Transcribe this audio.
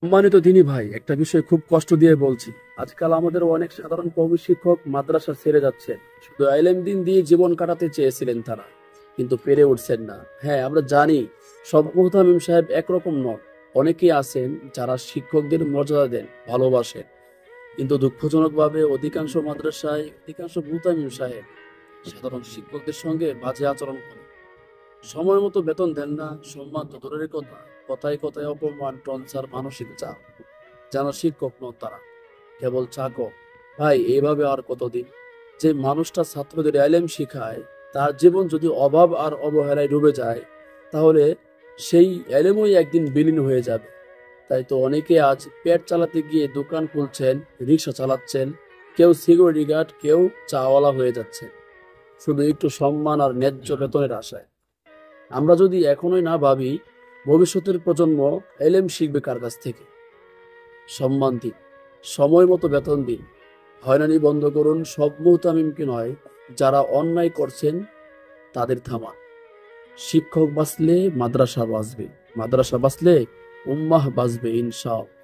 সম্মানিত দিনী ভাই, একটা বিষয় খুব কষ্ট দিয়ে বলছি। আজকাল আমাদের অনেক সাধারণ কওমি শিক্ষক মাদ্রাসা ছেড়ে যাচ্ছেন। শুধু আইলেম দিন দিয়ে জীবন কাটাতে চেয়েছিলেন তারা, কিন্তু পেরে উঠছেন না। হ্যাঁ, আমরা জানি সব মুহতামিম সাহেব একরকম নন। অনেকেই আছেন যারা শিক্ষকদের মর্যাদা দেন, ভালোবাসেন, কিন্তু দুঃখজনকভাবে অধিকাংশ মাদ্রাসায় অধিকাংশ মুহতামিম সাহেব সাধারণ শিক্ষকদের সঙ্গে বাজে আচরণ করেন। সময় মতো বেতন দেন না, সম্মান তো দূরের কথা, কথায় কথায় অপমান, টর্চার, মানসিক চাপ। যারা শিক্ষক নন তারা কেবল চাকর। ভাই, এইভাবে আর কতদিন? যে মানুষটা ছাত্রদের এলেম শিখায়, তার জীবন যদি অভাব আর অবহেলায় ডুবে যায়, তাহলে সেই এলেমই একদিন বিলীন হয়ে যাবে। তাই তো অনেকে আজ পেট চালাতে গিয়ে দোকান খুলছেন, রিক্সা চালাচ্ছেন, কেউ সিকিউরিটি গার্ড, কেউ চাওয়ালা হয়ে যাচ্ছে, শুধু একটু সম্মান আর ন্যায্য বেতনের আশায়। আমরা যদি এখনোই না ভাবি, ভবিষ্যতের প্রজন্ম এলেম শিখবে কার কাছ থেকে? সম্মান দিন, সময় মতো বেতন দিন, হয়রানি বন্ধ করুন। সব মুহতামিমকে নয়, যারা অন্যায় করছেন তাদের থামান। শিক্ষক বাঁচলে মাদ্রাসা বাঁচবে, মাদ্রাসা বাঁচলে উম্মাহ বাঁচবে, ইনশাআল্লাহ।